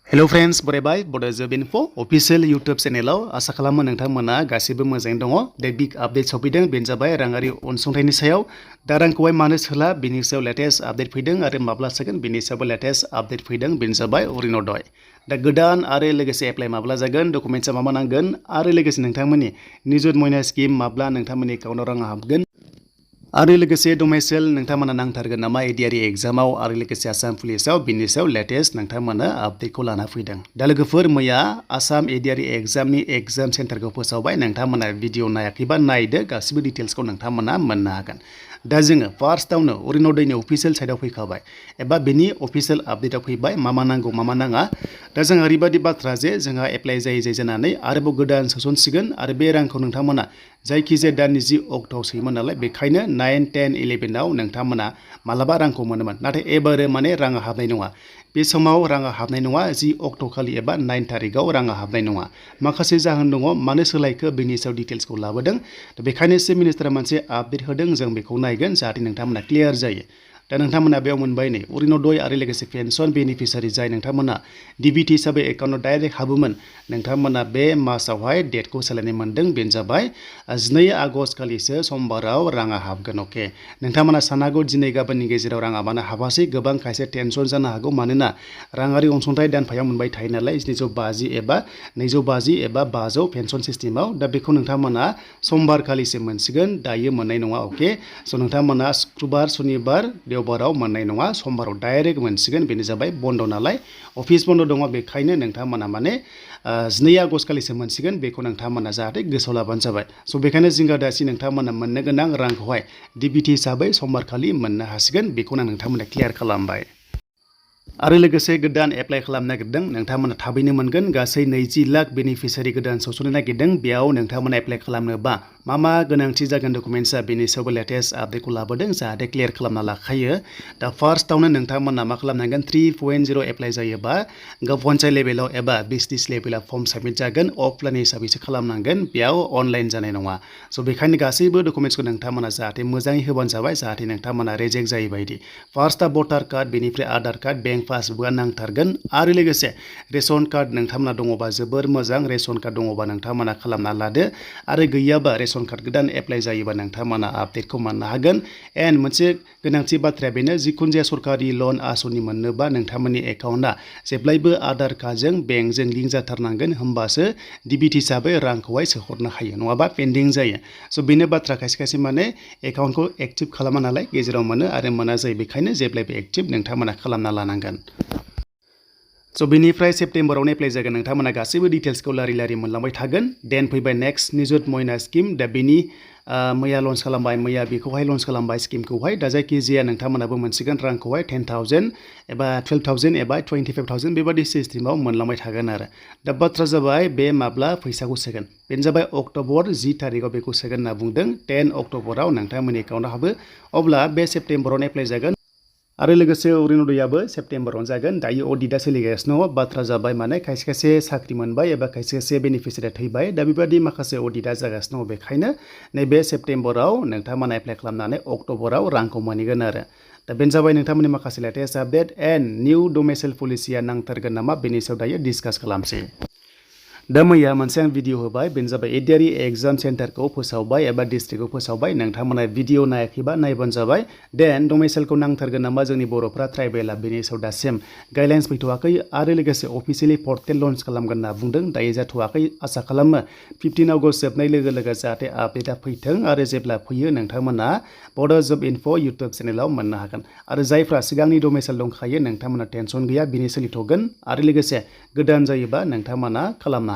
Hello friends बरायबाय बड'जब info official YouTube चेनेलाव आसा खालामो नोंथांमोना गासिबो मोजाङै दङ। दा बिग आपडेट सफैदों बेनो जाबाय राङारि अनसुंथाइनि सायाव। दा रांखौहाय मानो सोला बेनि सायाव लेटेस्ट आपडेट फैदों आरो माब्ला सोगोन बेनि सायावबो लेटेस्ट आपडेट फैदों बेनो जाबाय अरुण'दय। दा गोदान आरो लोगोसे एप्लाइ माब्ला जागोन डकुमेन्ट्सआ मा नांगोन आरो लोगोसे नोंथांमोननि निजुत मयना स्किम माब्ला नोंथांमोननि एकाउन्टाव रां हाबगोन आरो लोगोसे डमेसेल नोंथांमोना नांथारगोन नामा एडिआरइ एग्जामाव आरो लोगोसे आसाम पुलिसाव बिनि सायाव लेटेस्ट नोंथांमोना आपडेटखौ लाना फैदों। दा लोगोफोर मैया आसाम एडिआरइ एग्जामनि एग्जाम सेन्टारखौ फोसावबाय। नोंथांमोना भिडिअ नायाखैबा नायदो गासिबो डिटेल्सखौ नोंथांमोना मोननो हागोन। दा जोङो फार्स्टआवनो अरुण'दयनि अफिसियेल साइटआव फैखाबाय एबा बेनि अफिसियेल आपडेटआव फैबाय मा नांगौ मा नाङा। दा जोंहा ओरैबायदि बाथ्रा जे जोंहा एप्लाइ जायै जानानै आरोबाव गोदान सोसनसिगोन आरो बे रांखौ नोंथांमोना जायखिजाया दाननि 10 अक्ट'आव सोयोमोन नालाय बेखायनो 9, 10, 11आव नोंथांमोना मालाबा रांखौ मोनोमोन नाथाय एबारो माने राङा हाबनाय नङा। बे समाव राङा हाबनाय नङा 10 अक्ट'खालि एबा 9 थारिखआव राङा हाबनाय नङा। माखासे जाहोन दङ मानो सोलायखो बेनि सायाव डिटेल्सखौ लाबोदों। दा बेखायनो चिफ मिनिस्टारा मोनसे आपडेट होदों जों बेखौ नायगोन जाहाथे नोंथांमोना क्लियार जायो। दा नोंथांमोना बेयाव मोनबाय नै अरुण'दय आरो लोगोसे पेन्सन बेनिफिसारि जाय नोंथांमोना डिबिटि हिसाबै एकाउन्टआव डाइरेक्ट हाबोमोन नोंथांमोना बे मासावहाय डेटखौ सोलायनाय मोनदों बेनो जाबाय 2 आगस्ट खालिसो समबाराव राङा हाबगोन। अके नोंथांमोना साननो हागौ दिनै गाबोननि गेजेराव राङा मानो हाबासै गोबां खायसे टेनसन जानो हागौ मानोना राङारि अनसुंथाइ दानफायाव मोनबाय थायो नालाय 750 एबा 250 एबा 500 पेन्सन सिस्टेमाव। दा बेखौ नोंथांमोना समबार खालिसो मोनसिगोन दायो मोननाय नङा। अके स' नोंथांमोना शुक्रबार शनिबार देवबाराव मोननाय नङा समबाराव डाइरेक्ट मोनसिगोन बेनो जाबाय बन्द नालाय अफिस बन्द दङ बेखायनो नोंथांमोना माने 2 आगस्ट खालिसो मोनसिगोन बेखौ नोंथांमोना जाहाथे गोसोआव लाबानो जाबाय। स' बेखायनो जिंगा दासि नोंथांमोना मोननो गोनां रांखौहाय डिबिटि हिसाबै समबार खालि मोननो हासिगोन बेखौनो नोंथांमोना क्लियार खालामबाय। आरो लोगोसे गोदान एप्लाइ खालामनो नागिरदों नोंथांमोना थाबैनो मोनगोन गासै 20 लाख बेनिफिसारि गोदान सोसननो नागिरदों बेयाव नोंथांमोना एप्लाइ खालामनोबा मा गोनांथि जागोन डकुमेन्ट्सआ बेनि सायावबो लेटेस्ट आपडेटखौ लाबोदों जाहाथे क्लियार खालामना लाखायो। दा फार्स्टआवनो नोंथांमोना मा खालामनांगोन 3.0 एप्लाइ जायोबा गाव पन्चायत लेभेलाव एबा बिजनेस लेभेलाव फर्म साबमिट जागोन अफलाइन हिसाबैसो खालामनांगोन बेयाव अनलाइन जानाय नङा। स' बेखायनो गासैबो डकुमेन्ट्सखौ नोंथांमोना जाहाथे मोजाङै होबानो जाबाय जाहाथे नोंथांमोना रेजेक्ट जायै बायदि। फार्स्टआ भटार कार्ड बेनिफ्राय आधार कार्ड बेंक पासबुकआ नांथारगोन आरो लोगोसे रेशन कार्ड नोंथांमोना दङबा जोबोर मोजां रेशन कार्ड दङबा नोंथांमोना खालामना लादो आरो गैयाबा रेशन कार्ड गोदान एप्लाइ जायोबा नोंथांमोना आपडेटखौ मोननो हागोन। एन्ड मोनसे गोनांथि बाथ्राया बेनो जिखुनु जाया सरकारि लन आसनि मोननोबा नोंथांमोननि एकाउन्टआ जेब्लायबो आधार कार्डजों बेंकजों लिंक जाथारनांगोन होमबासो डिबिटि हिसाबै रांखौहाय सोहरनो हायो नङाबा पेन्डिं जायो। स' बेनो बाथ्रा खायसे माने एकाउन्टखौ एक्टिभ खालामा नालाय गेजेराव मोनो आरो मोना जायो बेखायनो जेब्लायबो एक्टिभ नोंथांमोना खालामना लानांगोन। स' बेनिफ्राय सेप्तेम्बरावनो एप्लाइ जागोन नोंथांमोना गासैबो डिटेल्सखौ लारि मोनलांबाय थागोन। देन फैबाय नेक्स्ट निजुत मयना स्किम दा बेनि मैया लन्च खालामबाय मैया बेखौहाय लन्च खालामबाय स्किमखौहाय दा जायखिजाया नोंथांमोनाबो मोनसिगोन रांखौहाय 10,000 एबा 12,000 एबा 25,000 बेबादि सिस्टेमाव मोनलांबाय थागोन आरो। दा बाथ्रा जाबाय बे माब्ला फैसाखौ सोगोन बेनो जाबाय अक्ट'बर 10 थारिखआव बेखौ सोगोन होनना बुंदों। 10 अक्ट'बराव नोंथांमोननि एकाउन्टआव हाबो अब्ला बे सेप्तेम्बरावनो एप्लाइ जागोन आरो लोगोसे अरुण'दयाबो सेप्तेम्बरावनो जागोन। दायो अडिटआ सोलिगासिनो दङ बाथ्रा जाबाय माने खायसे साख्रि मोनबाय एबा खायसे बेनिफिसियारिया थैबाय दा बेबायदि माखासे अडिटआ जागासिनो दङ बेखायनो नैबे सेप्तेम्बराव नोंथांमोना एप्लाइ खालामनानै अक्ट'बराव रांखौ मोनहैगोन आरो। दा बेनो जाबाय नोंथांमोननि माखासे लेटेस्ट आपडेट एन्ड निउ डमेसेल पलिसिया नांथारगोन नामा बेनि सायाव दायो डिसकास खालामसै। दा मैया मोनसे आं भिडिअ होबाय बेनो जाबाय एडिआरइ एग्जाम सेन्टारखौ फोसावबाय एबा डिस्ट्रिक्टखौ फोसावबाय नोंथांमोना भिडिअ नायाखैबा नायबानो जाबाय। देन डमेसेलखौ नांथारगोन नामा जोंनि बर'फ्रा ट्राइबेला बेनि सायाव दासिम गाइडलाइन्स फैथ'वाखै आरो लोगोसे अफिसियेलि पर्टेल लन्च खालामगोन होनना बुंदों दायो जाथ'वाखै आसा खालामो 15 आगस्ट जोबनाय लोगो जाहाथे आपडेटआ फैथों आरो जेब्ला फैयो नोंथांमोना बड'जब इनफो इउटुब चेनेलाव मोननो हागोन। आरो जायफ्रा सिगांनि डमेसेल दंखायो नोंथांमोना टेनसन गैया बिनि सोलिथ'गोन आरो लोगोसे गोदान जायोबा नोंथांमोना खालामनो